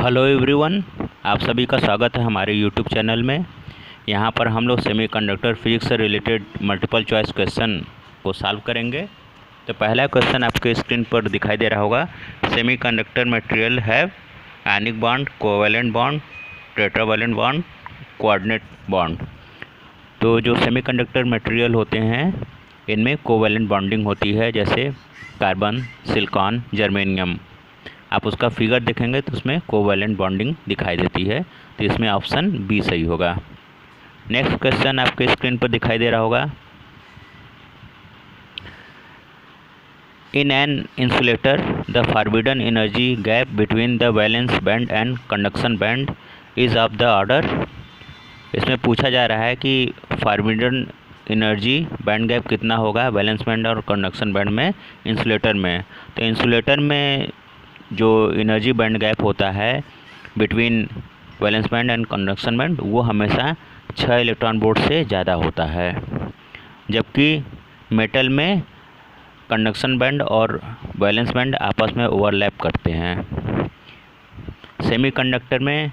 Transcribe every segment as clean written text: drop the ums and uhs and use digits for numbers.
Hello everyone, आप सभी का स्वागत है हमारे यूट्यूब चैनल में। यहाँ पर हम लोग सेमीकंडक्टर फिजिक्स से रिलेटेड मल्टीपल चॉइस क्वेश्चन को सॉल्व करेंगे। तो पहला क्वेश्चन आपके स्क्रीन पर दिखाई दे रहा होगा। Semiconductor material have ionic bond, covalent bond, tetravalent bond, coordinate bond. तो जो सेमीकंडक्टर मटेरियल होते हैं इनमें कोवैलेंट बॉन्डिंग होती है, जैसे कार्बन, सिलिकॉन, जर्मेनियम। आप उसका फिगर देखेंगे तो उसमें कोवैलेंट बॉन्डिंग दिखाई देती है। तो इसमें ऑप्शन बी सही होगा। नेक्स्ट क्वेश्चन आपके स्क्रीन पर दिखाई दे रहा होगा। In an insulator the forbidden energy gap between the valence band and conduction band is of the order. इसमें पूछा जा रहा है कि फॉरबिडन एनर्जी बैंड गैप कितना होगा वैलेंस बैंड और कंडक्शन बैंड में इंसुलेटर में। तो इंसुलेटर में जो एनर्जी बैंड गैप होता है between valence band and conduction band वो हमेशा 6 इलेक्ट्रॉन वोल्ट से ज़्यादा होता है, जबकि मेटल में कंडक्शन बैंड और वैलेंस बैंड आपस में ओवरलैप करते हैं। सेमीकंडक्टर में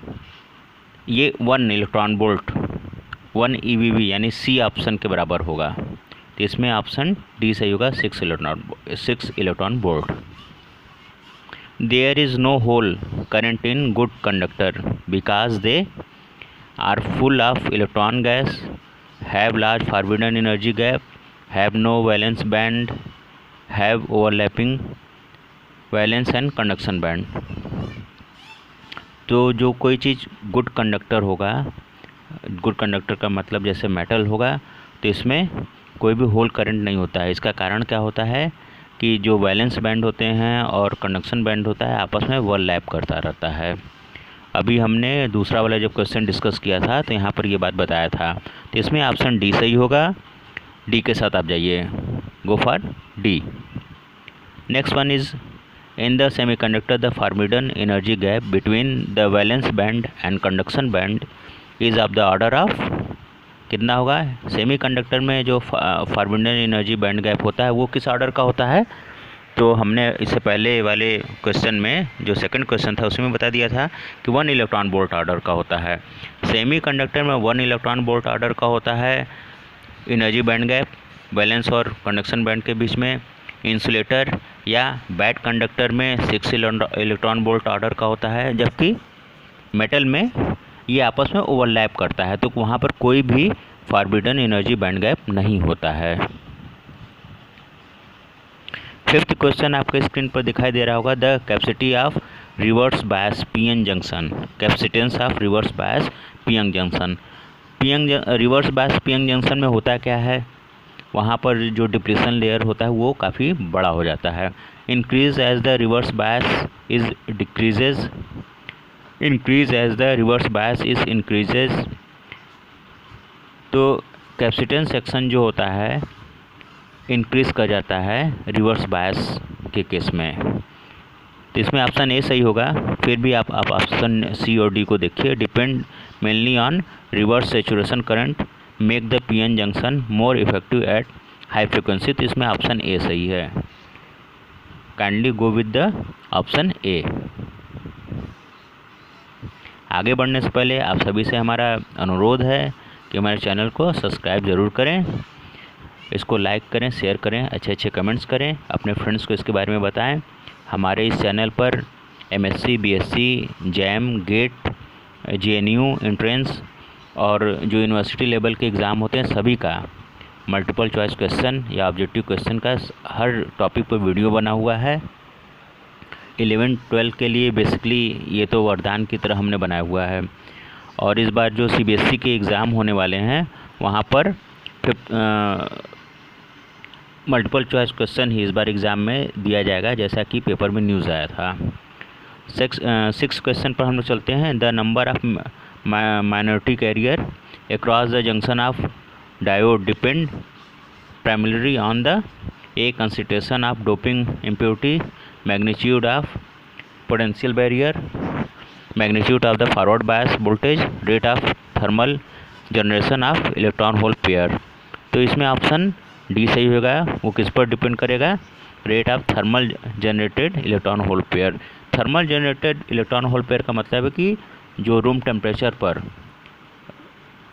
ये 1 इलेक्ट्रॉन वोल्ट 1 EV यानी सी ऑप्शन के बराबर होगा। तो इसमें ऑप्शन डी सही होगा, 6 electron volt. There is no hole current in good conductor because they are full of electron gas, have large forbidden energy gap, have no valence band, have overlapping valence and conduction band। तो जो कोई चीज़ good conductor होगा, good conductor का मतलब जैसे metal होगा, तो इसमें कोई भी होल करंट नहीं होता है। इसका कारण क्या होता है कि जो वैलेंस बैंड होते हैं और कंडक्शन बैंड होता है आपस में ओवरलैप करता रहता है। अभी हमने दूसरा वाला जब क्वेश्चन डिस्कस किया था तो यहाँ पर ये बात बताया था। तो इसमें ऑप्शन डी सही होगा। डी के साथ आप जाइए, go for D. Next one is in the semiconductor the forbidden energy gap between the valence band and conduction band is of the order of. कितना होगा? सेमीकंडक्टर में जो फॉरबिडन एनर्जी बैंड गैप होता है वो किस ऑर्डर का होता है? तो हमने इससे पहले वाले क्वेश्चन में जो सेकंड क्वेश्चन था उसमें बता दिया था कि 1 इलेक्ट्रॉन वोल्ट ऑर्डर का होता है। सेमीकंडक्टर में 1 इलेक्ट्रॉन वोल्ट ऑर्डर का होता है एनर्जी बैंड गैप वैलेंस और कंडक्शन बैंड के बीच में। इंसुलेटर या बैड कंडक्टर में 6 इलेक्ट्रॉन वोल्ट ऑर्डर का होता है, जबकि मेटल में ये आपस में ओवरलैप करता है, तो वहाँ पर कोई भी फॉरबिडन एनर्जी बैंड गैप नहीं होता है। फिफ्थ क्वेश्चन आपके स्क्रीन पर दिखाई दे रहा होगा। The capacity of reverse bias PN junction, capacitance of reverse bias PN junction. Reverse bias PN junction में होता क्या है, वहाँ पर जो डिप्लीशन लेयर होता है वो काफ़ी बड़ा हो जाता है। Increase as the reverse bias is decreases, increase as the reverse bias is increases. तो कैपेसिटेंस सेक्शन जो होता है इंक्रीज कर जाता है रिवर्स बायस के केस में। तो इसमें ऑप्शन ए सही होगा। फिर भी आप ऑप्शन सी और डी को देखिए। Depend mainly on reverse saturation current make the PN junction more effective at high frequency. तो इसमें ऑप्शन ए सही है। Kindly go with the option A. आगे बढ़ने से पहले आप सभी से हमारा अनुरोध है कि हमारे चैनल को सब्सक्राइब ज़रूर करें, इसको लाइक करें, शेयर करें, अच्छे कमेंट्स करें, अपने फ्रेंड्स को इसके बारे में बताएं। हमारे इस चैनल पर MSc, BSc, JAM, GATE, JNU entrance और जो यूनिवर्सिटी लेवल के एग्ज़ाम होते हैं सभी का मल्टीपल चॉइस क्वेश्चन या ऑब्जेक्टिव क्वेश्चन का हर टॉपिक पर वीडियो बना हुआ है। 11-12 के लिए बेसिकली ये तो वरदान की तरह हमने बनाया हुआ है। और इस बार जो CBSE के एग्ज़ाम होने वाले हैं वहाँ पर मल्टीपल चॉइस क्वेश्चन ही इस बार एग्ज़ाम में दिया जाएगा, जैसा कि पेपर में न्यूज़ आया था। 6 क्वेश्चन पर हम लोग चलते हैं। The number of minority carrier across the junction of diode depend primarily on the A concentration of doping impurity, magnitude of potential barrier, magnitude of the forward bias voltage, rate of thermal generation of electron hole pair। तो इसमें option D सही होगा। वो किस पर depend करेगा? Rate of thermal generated electron hole pair. Thermal generated electron hole pair का मतलब है कि जो रूम टेम्परेचर पर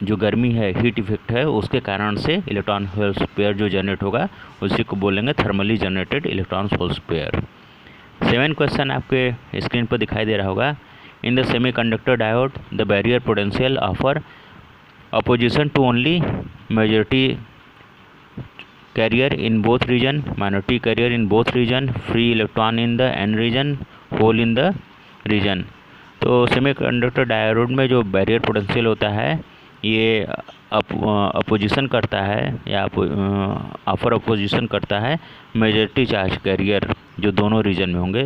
जो गर्मी है, हीट इफेक्ट है, उसके कारण से इलेक्ट्रॉन होल पेयर जो जनरेट होगा उसी को बोलेंगे thermally generated electron hole pair. 7 question आपके स्क्रीन पर दिखाई दे रहा होगा। In the semiconductor diode the barrier potential offer opposition to only majority carrier in both region, minority carrier in both region, free electron in the N region, hole in the region. तो semiconductor diode में जो barrier potential होता है ये opposition करता है या offer opposition करता है मेजॉरिटी चार्ज कैरियर जो दोनों रीजन में होंगे,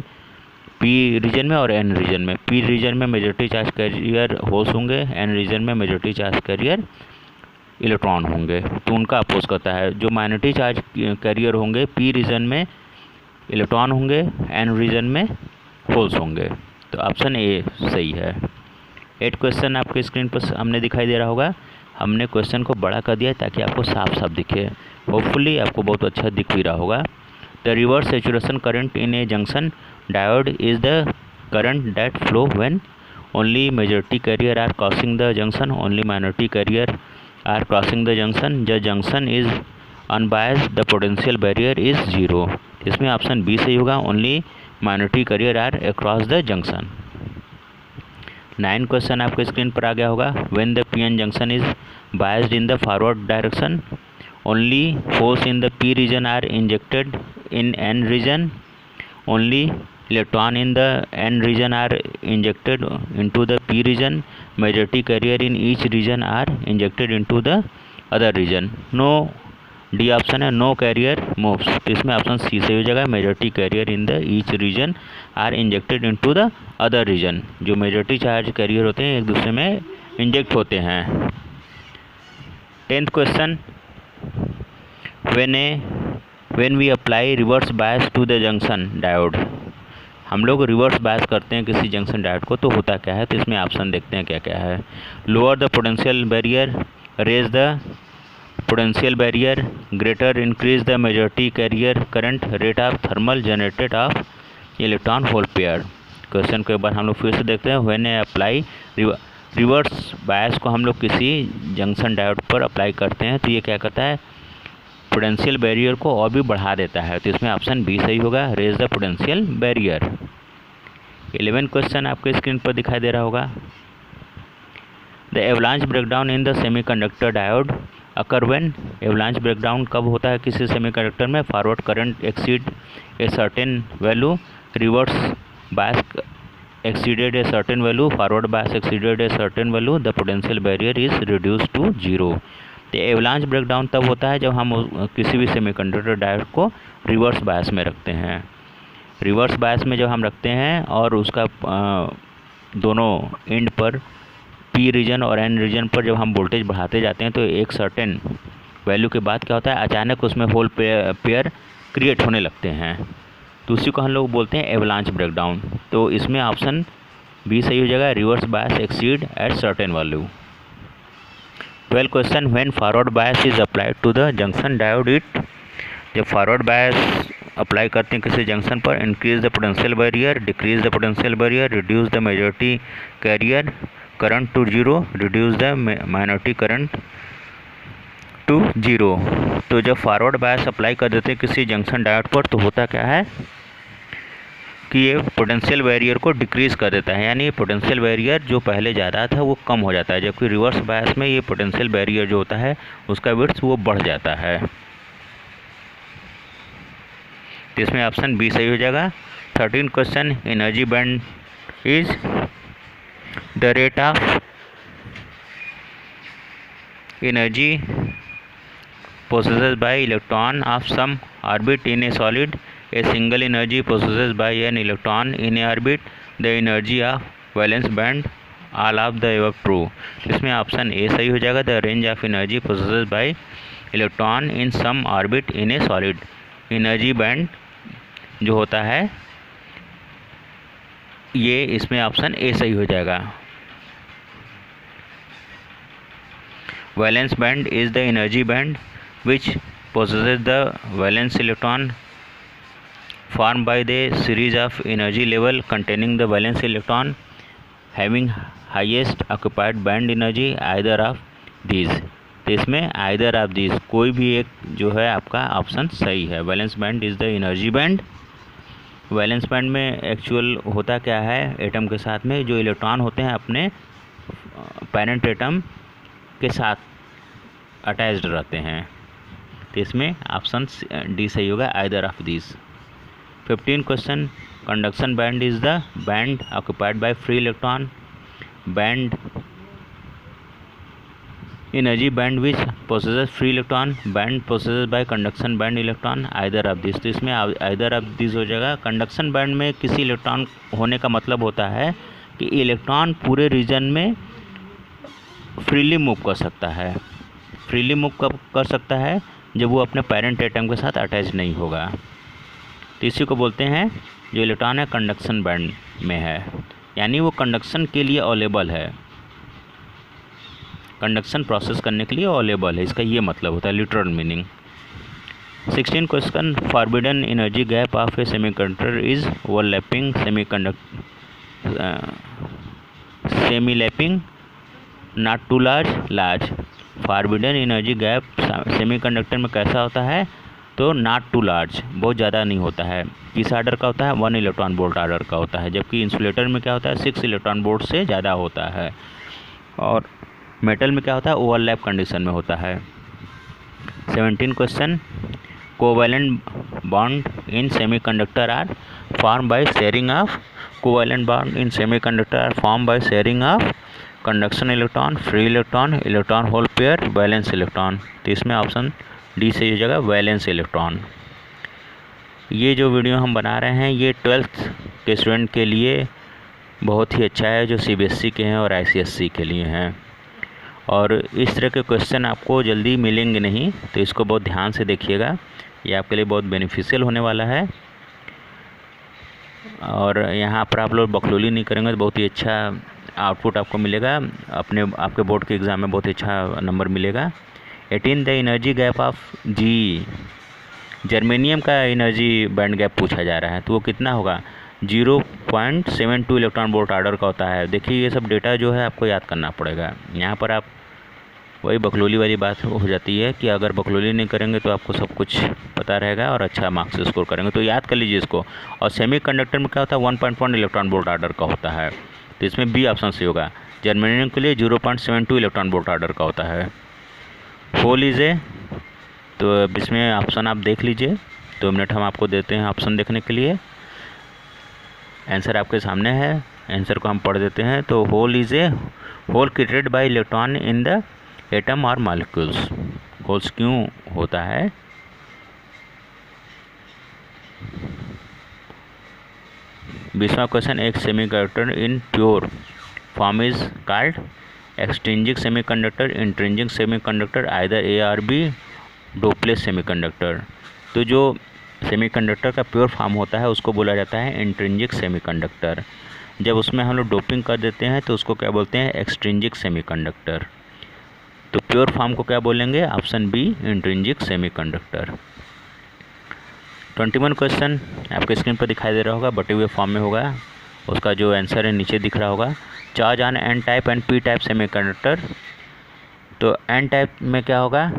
पी रीजन में और एन रीजन में। पी रीजन में मेजॉरिटी चार्ज कैरियर होल्स होंगे, एन रीजन में मेजॉरिटी चार्ज कैरियर इलेक्ट्रॉन होंगे, तो उनका अपोज करता है। जो माइनॉरिटी चार्ज कैरियर होंगे पी रीजन में इलेक्ट्रॉन होंगे, एन रीजन में होल्स होंगे। तो ऑप्शन ए सही है। 8 क्वेश्चन आपके स्क्रीन पर हमने दिखाई दे रहा होगा। हमने क्वेश्चन को बड़ा कर दिया ताकि आपको साफ साफ दिखे, होपफुली आपको बहुत अच्छा दिख भी रहा होगा। The reverse saturation current in a junction diode is the current that flow when only majority carrier are crossing the junction, only minority carrier are crossing the junction, the junction is unbiased, the potential barrier is zero. इसमें option B सही होगा, only minority carrier are across the junction. 9 question आपके screen पर आ गया होगा। When the PN junction is biased in the forward direction, only holes in the P region are injected in N region, only electron in the N region are injected into the P region, majority carrier in each region are injected into the other region. No, D option है, no carrier moves. तो इसमें option C से हो जाएगा, majority carrier in the each region are injected into the other region. जो majority charge carrier होते हैं एक दूसरे में इंजेक्ट होते हैं। 10th question, when we apply reverse bias to the junction diode, हम लोग रिवर्स बायस करते हैं किसी जंक्शन डायोड को तो होता क्या है। तो इसमें ऑप्शन देखते हैं क्या क्या है। Lower the potential barrier, raise the potential barrier, greater increase the majority carrier current, rate of thermal generated of electron hole pair. Question को एक बार हम लोग फिर से देखते हैं। व्हेन अप्लाई रिवर्स बायस को हम लोग किसी जंक्शन डायोड पर अप्लाई करते हैं तो ये क्या करता है, पोटेंशियल बैरियर को और भी बढ़ा देता है। तो इसमें ऑप्शन बी सही होगा, raise the potential barrier. 11 question आपके स्क्रीन पर दिखाई दे रहा होगा। The avalanche breakdown in the semiconductor diode occur when, avalanche breakdown कब होता है किसी सेमीकंडक्टर में, forward current exceed a certain value, reverse bias exceeded a certain value, forward bias exceeded a certain value, the potential barrier is reduced to zero। तो avalanche breakdown तब होता है जब हम किसी भी सेमीकंडक्टर डायोड को रिवर्स बायस में रखते हैं। रिवर्स बायस में जब हम रखते हैं और उसका दोनों एंड पर पी रीजन और एन रीजन पर जब हम वोल्टेज बढ़ाते जाते हैं तो एक सर्टेन वैल्यू के बाद क्या होता है, अचानक उसमें होल पेयर क्रिएट होने लगते हैं। तो उसी को हम लोग बोलते हैं एवलांच ब्रेकडाउन। तो इसमें ऑप्शन बी सही हो जाएगा, reverse bias exceed at certain value. 12 question, when forward bias is applied to the junction diode it, जब फॉरवर्ड बायस अप्लाई करते हैं किसी जंक्शन पर, increase the potential barrier, decrease the potential barrier, reduce the majority carrier current to zero, reduce the minority current to zero. तो जब forward bias apply कर देते हैं किसी जंक्शन डायोड पर तो होता क्या है कि ये पोटेंशियल बैरियर को डिक्रीज़ कर देता है, यानी पोटेंशियल बैरियर जो पहले ज़्यादा था वो कम हो जाता है, जबकि रिवर्स बायस में ये पोटेंशियल बैरियर जो होता है उसका विड्थ वो बढ़ जाता है। तो इसमें ऑप्शन बी सही हो जाएगा। 13 question, energy band is the rate of energy possessed by electron of some orbit in a solid, a single energy possessed by an electron in a orbit, the energy of valence band, all of the above true। इसमें option A सही हो जाएगा, the range of energy possessed by electron in some orbit in a solid। Energy band जो होता है ये इसमें option A सही हो जाएगा। Valence band is the energy band which possesses the valence electron formed by the series of energy level containing the valence electron having highest occupied band energy either of these। तो इसमें either of these कोई भी एक जो है आपका option सही है। Valence band is the energy band. Valence band में एक्चुअल होता क्या है, एटम के साथ में जो इलेक्ट्रॉन होते हैं अपने पेरेंट एटम के साथ अटैच्ड रहते हैं। तो इसमें ऑप्शन डी सही होगा, either of this. 15 question, conduction band is the band occupied by free electron. Band energy band which possesses free electron. Band possesses bye conduction band electron, either of this. तो इसमें either of this हो जाएगा। Conduction band में किसी electron होने का मतलब होता है कि इलेक्ट्रॉन पूरे रीजन में फ्रीली मूव कर सकता है। फ्रीली मूव कब कर सकता है, जब वो अपने पेरेंट एटम के साथ अटैच नहीं होगा। तो इसी को बोलते हैं जो इलेक्ट्रॉन है कंडक्शन बैंड में है, यानी वो कंडक्शन के लिए अवेलेबल है, कंडक्शन प्रोसेस करने के लिए अवेलेबल है, इसका ये मतलब होता है literal meaning. 16 question, forbidden energy gap of a semiconductor is overlapping semi lapping not too large. Forbidden energy gap semiconductor में कैसा होता है, तो नॉट टू लार्ज, बहुत ज़्यादा नहीं होता है। किस आर्डर का होता है, 1 इलेक्ट्रॉन वोल्ट आर्डर का होता है, जबकि इंसुलेटर में क्या होता है 6 इलेक्ट्रॉन वोल्ट से ज़्यादा होता है। और मेटल में क्या होता है, ओवरलैप कंडीशन में होता है। 17 question, covalent bond in semiconductor are form by sharing of. Covalent bond in semiconductor are form by sharing of conduction electron, free electron, electron hole pair, valence electron. तो इसमें option D से हो जाएगा valence electron. ये जो video हम बना रहे हैं ये 12th के स्टूडेंट के लिए बहुत ही अच्छा है, जो CBSE के हैं और ICSE के लिए हैं। और इस तरह के क्वेश्चन आपको जल्दी मिलेंगे नहीं, तो इसको बहुत ध्यान से देखिएगा, ये आपके लिए बहुत बेनिफिशियल होने वाला है। और यहाँ पर आप लोग बकलोली नहीं करेंगे तो बहुत ही अच्छा आउटपुट आपको मिलेगा, आपके बोर्ड के एग्ज़ाम में बहुत अच्छा नंबर मिलेगा। 18 the energy gap of G. Germanium का एनर्जी बैंड गैप पूछा जा रहा है, तो वो कितना होगा, 0.72 इलेक्ट्रॉन वोल्ट आर्डर का होता है। देखिए ये सब डेटा जो है आपको याद करना पड़ेगा। यहाँ पर आप वही बकलोली वाली बात हो जाती है कि अगर बकलोली नहीं करेंगे तो आपको सब कुछ पता रहेगा और अच्छा मार्क्स स्कोर करेंगे, तो याद कर लीजिए इसको। और सेमीकंडक्टर में क्या होता है, 1.1 इलेक्ट्रॉन वोल्ट आर्डर का होता है, तो इसमें बी ऑप्शन सही होगा। जर्मेनियम के लिए 0.72 इलेक्ट्रॉन वोल्ट आर्डर का होता है। होल इज ए, तो अब इसमें ऑप्शन आप देख लीजिए, 2 मिनट हम आपको देते हैं ऑप्शन देखने के लिए। आंसर आपके सामने है, आंसर को हम पढ़ देते हैं। तो hole is a hole created by electron in the atom और मॉलिक्यूल्स। होल्स क्यों होता है, बीसवां क्वेश्चन, एक semiconductor in pure form is called extrinsic semiconductor, intrinsic semiconductor, either A और बी, डोपलेस सेमीकंडक्टर। तो जो सेमीकंडक्टर का प्योर फॉर्म होता है उसको बोला जाता है इंट्रिंसिक सेमीकंडक्टर। जब उसमें हम लोग डोपिंग कर देते हैं तो उसको क्या बोलते हैं, एक्सट्रिंसिक सेमीकंडक्टर। तो प्योर फॉर्म को क्या बोलेंगे, option B, intrinsic semiconductor. 21 question आपके स्क्रीन पर दिखाई दे रहा होगा, बटे हुए फॉर्म में होगा, उसका जो आंसर है नीचे दिख रहा होगा। Charge on an type and P type semiconductor. तो एन टाइप में क्या होगा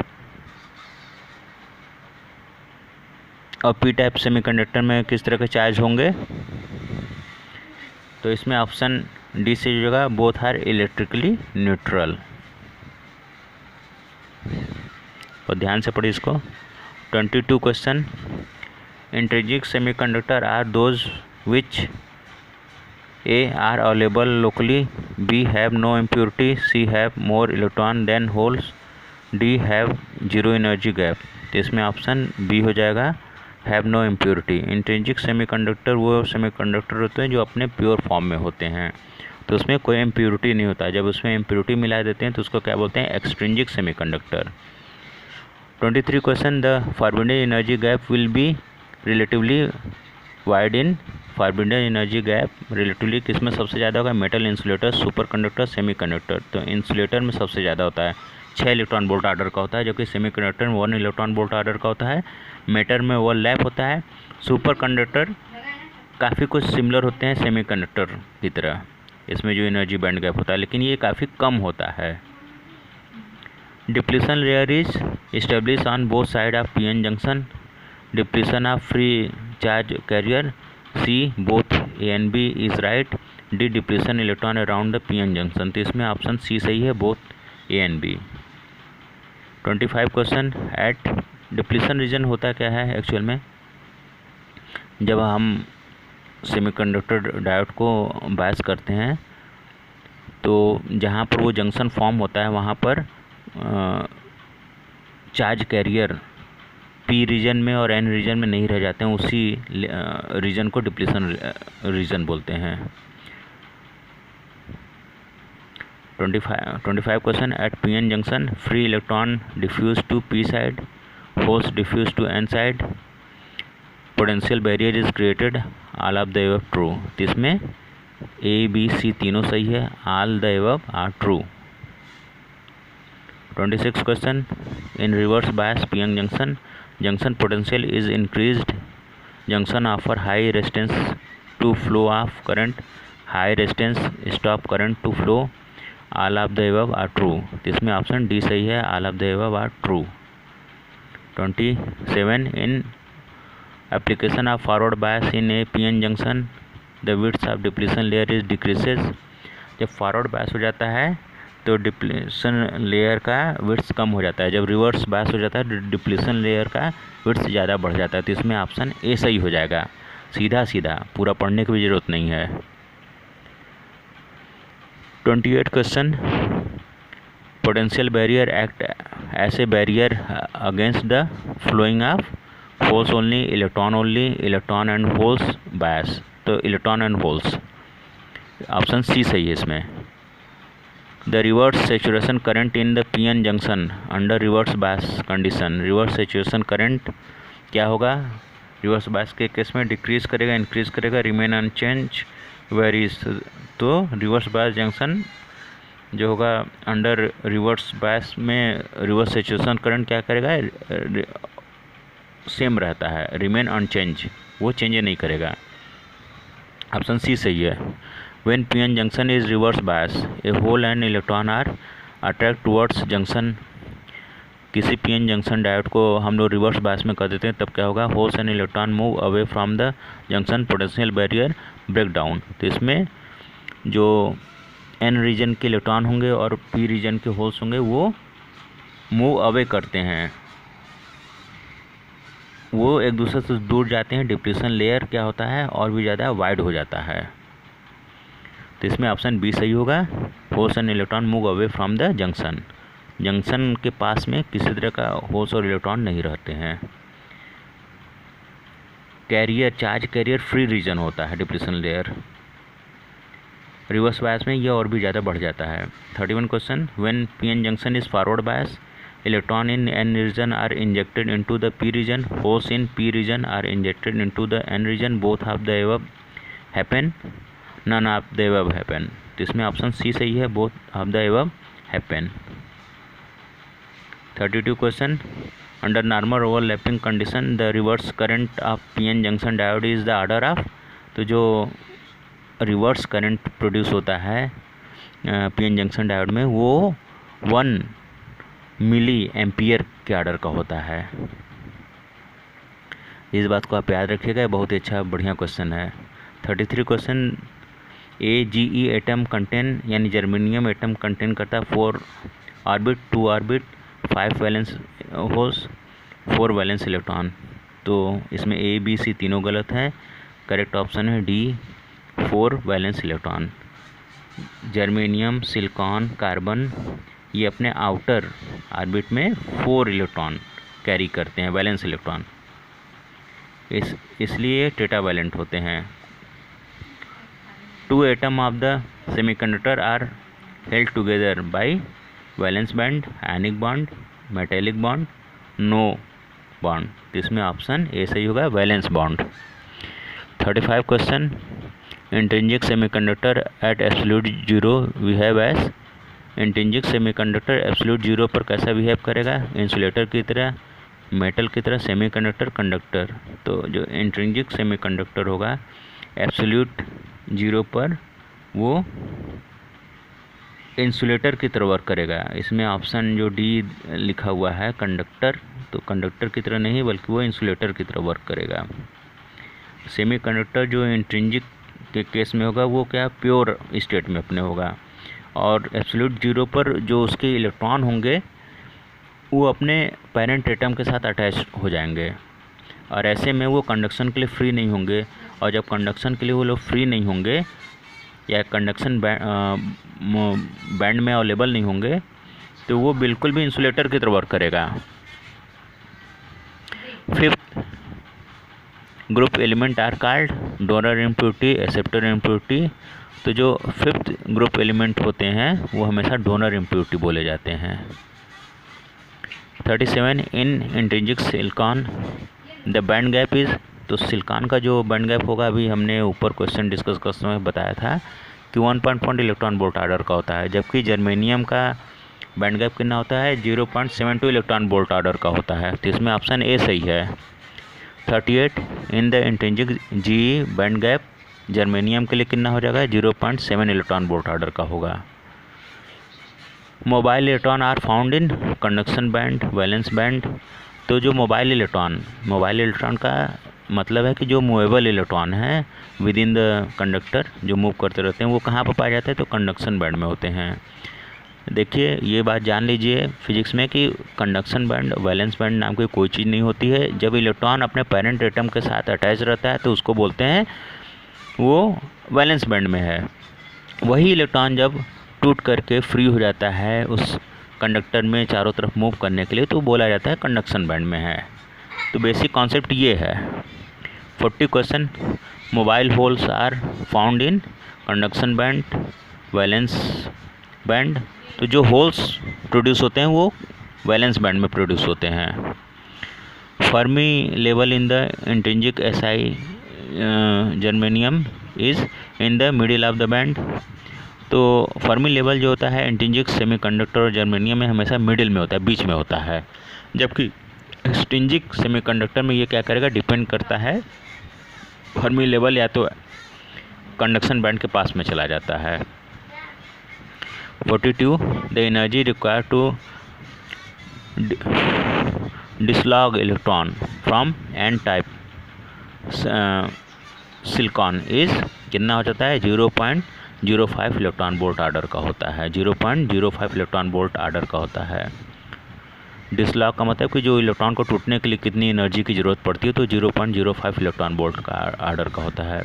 और पी टाइप सेमीकंडक्टर में किस तरह के चार्ज होंगे, तो इसमें ऑप्शन डी से जो होगा, बोथ आर इलेक्ट्रिकली न्यूट्रल। और ध्यान से पढ़िए इसको। 22 question, intrinsic semiconductor are those which A are available locally, B have no impurity, C have more electron than holes, D have zero energy gap। तो इसमें ऑप्शन बी हो जाएगा, have no impurity. Intrinsic semiconductor वो semiconductor होते हैं जो अपने pure form में होते हैं, तो उसमें कोई इम्प्योरिटी नहीं होता। जब उसमें इम्प्योरिटी मिला देते हैं तो उसको क्या बोलते हैं, extrinsic semiconductor. 23 question, the forbidden energy gap will be relatively wide in. Forbidden energy gap relatively किस में सबसे ज़्यादा होगा, metal, insulator, super conductor, semi conductor. तो इंसुलेटर में सबसे ज़्यादा होता है, 6 इलेक्ट्रॉन वोल्ट ऑर्डर का होता है, जबकि सेमीकंडक्टर में 1 इलेक्ट्रॉन वोल्ट ऑर्डर का होता है। मैटर में ओवरलैप होता है। सुपर कंडक्टर काफ़ी कुछ सिमिलर होते हैं सेमीकंडक्टर की तरह, इसमें जो एनर्जी बैंड गैप होता है, लेकिन ये काफ़ी कम होता है। Depletion layer is establish on both side of PN junction. Depletion of free charge carrier, C both A and B is right. D depletion electron around the PN junction. तो इसमें ऑप्शन सी सही है, both A and B. 25 question, at depletion region होता क्या है actual में? जब हम सेमीकंडक्टर डायोड को बायस करते हैं तो जहाँ पर वो जंक्शन फॉर्म होता है वहाँ पर चार्ज कैरियर पी रीजन में और एन रीजन में नहीं रह जाते हैं, उसी रीजन को डिप्लीशन रीजन बोलते हैं। 25 question, at P N junction free electron diffuse to P side, holes diffuse to N side, potential barrier is created, all of the above true. तो इसमें ए बी सी तीनों सही है, all the above are true. 26 question, in reverse bias PN junction junction potential is increased, junction offer high resistance to flow of current, high resistance stop current to flow, all of the above are true. तो इसमें option D सही है, all of the above are true. 27, in application of forward bias in a PN junction the width of depletion layer is decreases। जब forward बायस हो जाता है तो depletion layer का विड्थ कम हो जाता है, जब रिवर्स बायस हो जाता है डिप्लीशन लेयर का विड्थ ज़्यादा बढ़ जाता है। तो इसमें ऑप्शन ए सही हो जाएगा, सीधा सीधा, पूरा पढ़ने की भी ज़रूरत नहीं है। 28 question, potential barrier act as a barrier against the flowing of holes only, electron only, electron and holes bias. तो electron and holes, option C सही है इसमें। The reverse saturation current in the PN junction under reverse bias condition, reverse saturation current क्या होगा? Reverse bias के case में decrease करेगा, increase करेगा, रिमेन अनचेंज, वेरीज। तो रिवर्स बायस जंक्शन जो होगा अंडर रिवर्स बायस में रिवर्स सेचुरेशन करंट क्या करेगा? सेम रहता है, रिमेन अनचेंज, वो चेंज नहीं करेगा। ऑप्शन सी सही है। When PN junction is reverse bias a hole and electron are attract towards junction. किसी पीएन जंक्शन डायोड को हम लोग रिवर्स बायस में कर देते हैं, तब क्या होगा? Holes and electron move away from the junction, potential barrier break down. तो इसमें जो एन रीजन के इलेक्ट्रॉन होंगे और पी रीजन के होल्स होंगे वो मूव अवे करते हैं, वो एक दूसरे से दूर जाते हैं। डिप्लीशन लेयर क्या होता है? और भी ज़्यादा वाइड हो जाता है। तो इसमें ऑप्शन बी सही होगा, holes and electron move away from the junction. Junction के पास में किसी तरह का होल्स और इलेक्ट्रॉन नहीं रहते हैं। Carrier, charge carrier free region होता है डिप्लीशन लेयर, रिवर्स बायस में ये और भी ज़्यादा बढ़ जाता है। 31 question, when PN junction is forward bias electron in n region are injected into the p region, holes in p region are injected into the n region, both of the above happen, none of the above happen। तो इसमें option C सही है, both of the above happen। 32 question, under normal overlapping condition the reverse current of pn junction diode is the order of। तो जो reverse current produce होता है PN junction diode में वो 1 मिली एम्पियर के order का होता है। इस बात को आप याद रखिएगा, बहुत ही अच्छा बढ़िया क्वेश्चन है। 33 क्वेश्चन, AGE एटम कंटेन यानी जर्मेनियम एटम कंटेन करता है 4 orbit, 2 orbit, 5 valence holes, 4 valence electron. तो इसमें A B C तीनों गलत है, करेक्ट ऑप्शन है D 4 valence electron. Germanium, silicon, carbon ये अपने आउटर ऑर्बिट में 4 इलेक्ट्रॉन कैरी करते हैं, वैलेंस इलेक्ट्रॉन, इसलिए टेट्रावैलेंट होते हैं। 2 atom of the semiconductor are held together by valence band, ionic bond, metallic bond, no bond. तो इसमें ऑप्शन ए सही होगा, valence bond. 35 question, intrinsic semiconductor at absolute zero we have as intrinsic semiconductor absolute zero पर कैसा behave करेगा, insulator की तरह, metal की तरह, सेमीकंडक्टर, कंडक्टर। तो जो इंट्रिंसिक सेमीकंडक्टर होगा एब्सोल्यूट जीरो पर वो इंसुलेटर की तरह वर्क करेगा। इसमें ऑप्शन जो डी लिखा हुआ है कंडक्टर, तो कंडक्टर की तरह नहीं बल्कि वो इंसुलेटर की तरह वर्क करेगा। सेमीकंडक्टर जो इंट्रिंसिक के केस में होगा वो क्या प्योर स्टेट में अपने होगा, और एब्सोल्यूट जीरो पर जो उसके इलेक्ट्रॉन होंगे वो अपने पेरेंट एटम के साथ अटैच हो जाएंगे, और ऐसे में वो कंडक्शन के लिए फ्री नहीं होंगे। और जब कंडक्शन के लिए वो लोग फ्री नहीं होंगे या कंडक्शन बैंड में अवेलेबल नहीं होंगे तो वो बिल्कुल भी इंसुलेटर की तरह वर्क करेगा। Fifth group element are called donor impurity, acceptor impurity. तो जो फिफ्थ ग्रुप एलिमेंट होते हैं वो हमेशा डोनर इम्प्योरिटी बोले जाते हैं। 37 in intrinsic silicon the band gap is. तो सिलिकॉन का जो बैंड गैप होगा अभी हमने ऊपर क्वेश्चन डिस्कस करते समय बताया था कि 1.1 इलेक्ट्रॉन वोल्ट आर्डर का होता है, जबकि जर्मेनियम का बैंड गैप कितना होता है 0.72 इलेक्ट्रॉन वोल्ट आर्डर का होता है। तो इसमें ऑप्शन ए सही है। 38 in the intrinsic ji band gap germanium के लिए कितना हो जाएगा 0.7 इलेक्ट्रॉन वोल्ट आर्डर का होगा। Mobile electron are found in conduction band, valence band. तो जो मोबाइल इलेक्ट्रॉन का मतलब है कि जो मूवेबल इलेक्ट्रॉन है विद इन द कंडक्टर जो मूव करते रहते हैं वो कहाँ पर पाए जाते हैं, तो कंडक्शन बैंड में होते हैं। देखिए ये बात जान लीजिए फिजिक्स में कि कंडक्शन बैंड वैलेंस बैंड नाम की कोई चीज़ नहीं होती है। जब इलेक्ट्रॉन अपने पेरेंट एटम के साथ अटैच रहता है तो उसको बोलते हैं वो वैलेंस बैंड में है। वही इलेक्ट्रॉन जब टूट करके फ्री हो जाता है उस कंडक्टर में चारों तरफ मूव करने के लिए तो बोला जाता है कंडक्शन बैंड में है। तो बेसिक कॉन्सेप्ट ये है। 40 question mobile holes are found in conduction band, valence band. तो जो होल्स प्रोड्यूस होते हैं वो वैलेंस बैंड में प्रोड्यूस होते हैं। Fermi level in the intrinsic SI germanium is in the middle of the band. तो फर्मी लेवल जो होता है इंट्रिंसिक सेमीकंडक्टर और जर्मेनियम में हमेशा मिडिल में होता है, बीच में होता है, जबकि एक्सट्रिंसिक सेमीकंडक्टर में ये क्या करेगा डिपेंड करता है फर्मी लेवल या तो कंडक्शन बैंड के पास में चला जाता है। 42 the energy required to dislodge electron from N type silicon is कितना हो जाता है 0.05 इलेक्ट्रॉन वोल्ट आर्डर का होता है, 0.05 इलेक्ट्रॉन वोल्ट आर्डर का होता है। डिसलॉग का मतलब कि जो इलेक्ट्रॉन को टूटने के लिए कितनी एनर्जी की ज़रूरत पड़ती है तो 0.05 इलेक्ट्रॉन वोल्ट का आर्डर का होता है।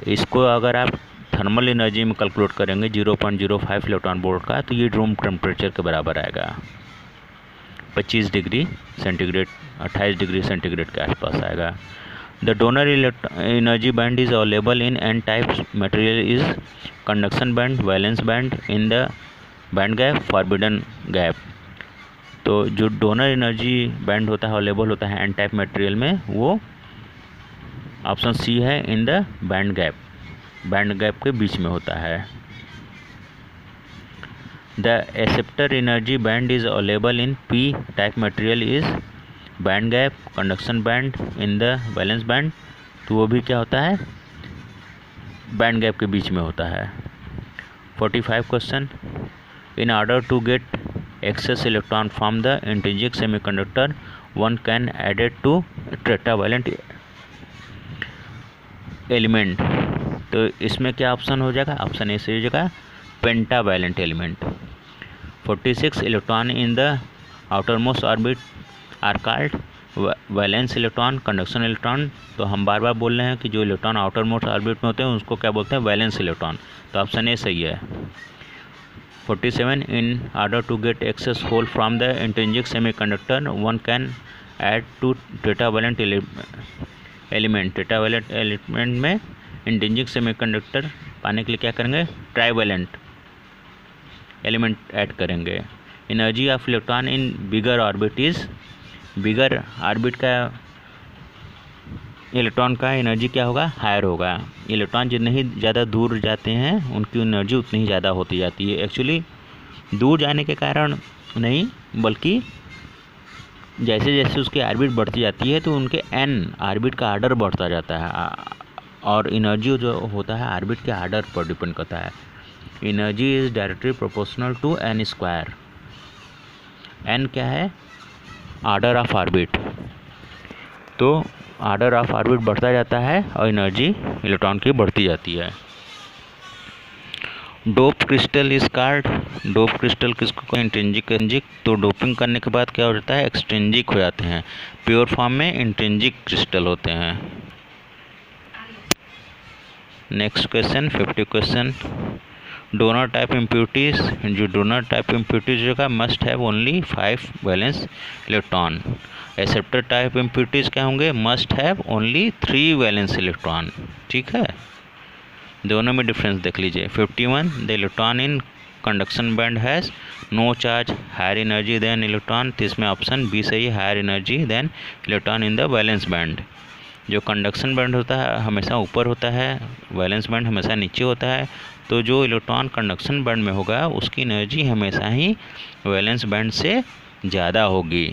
इसको अगर आप थर्मल एनर्जी में कैलकुलेट करेंगे 0.05 इलेक्ट्रॉन वोल्ट का तो ये रूम टेम्परेचर के बराबर आएगा, 25 डिग्री सेंटीग्रेड, 28 डिग्री सेंटीग्रेड के आसपास आएगा। The donor energy band is available in an types material is conduction band, valence band in the band gap, forbidden gap. तो जो डोनर एनर्जी बैंड होता है अवेलेबल होता है एन टाइप मटेरियल में वो ऑप्शन सी है in the band gap, band gap के बीच में होता है। The acceptor energy band is available in P type material is band gap, conduction band in the valence band. तो वो भी क्या होता है बैंड गैप के बीच में होता है। 45 question in order to get excess electron from the intrinsic semiconductor one can add it to tetravalent element। तो इसमें क्या ऑप्शन हो जाएगा, ऑप्शन ए से हो जाएगा pentavalent element. 46 electron in the outermost orbit are called valence electron, conduction electron. तो हम बार बार बोल रहे हैं कि जो इलेक्ट्रॉन आउटर मोस्ट ऑर्बिट में होते हैं उसको क्या बोलते हैं वैलेंस इलेक्ट्रॉन। तो ऑप्शन ए सही है। 47 in order to get excess hole from the intrinsic semiconductor one can add to tetravalent element। tetravalent element में intrinsic semiconductor पाने के लिए क्या करेंगे ट्राइवेलेंट एलिमेंट ऐड करेंगे। Energy of electron in bigger orbit is, bigger orbit का electron का energy क्या होगा, हायर होगा। इलेक्ट्रॉन जितने ही ज़्यादा दूर जाते हैं उनकी एनर्जी उतनी ही ज़्यादा होती जाती है। एक्चुअली दूर जाने के कारण नहीं, बल्कि जैसे जैसे उसकी ऑर्बिट बढ़ती जाती है तो उनके एन ऑर्बिट का आर्डर बढ़ता जाता है, और एनर्जी जो होता है ऑर्बिट के आर्डर पर डिपेंड करता है। Energy is directly proportional to n square. N क्या है, आर्डर ऑफ ऑर्बिट। तो आर्डर ऑफ ऑर्बिट बढ़ता जाता है और एनर्जी इलेक्ट्रॉन की बढ़ती जाती है। Dope crystal is called, dope crystal किसको, इंट्रिंसिक। तो डोपिंग करने के बाद क्या हो जाता है, एक्सट्रिंसिक हो जाते हैं। प्योर फॉर्म में इंट्रिंसिक क्रिस्टल होते हैं। Next question 50 question, donor type impurities. जो डोनर टाइप इम्प्यूरिटीज होगा must have only 5 valence electron. Acceptor type impurities क्या होंगे, must have only 3 valence electron. ठीक है, दोनों में डिफरेंस देख लीजिए। 51, the electron in conduction band has no charge, higher energy than electron. तो इसमें ऑप्शन बी सही है, higher energy than electron in the valence band. जो कंडक्शन बैंड होता है हमेशा ऊपर होता है, वैलेंस बैंड हमेशा नीचे होता है। तो जो इलेक्ट्रॉन कंडक्शन बैंड में होगा उसकी एनर्जी हमेशा ही वैलेंस बैंड से ज़्यादा होगी।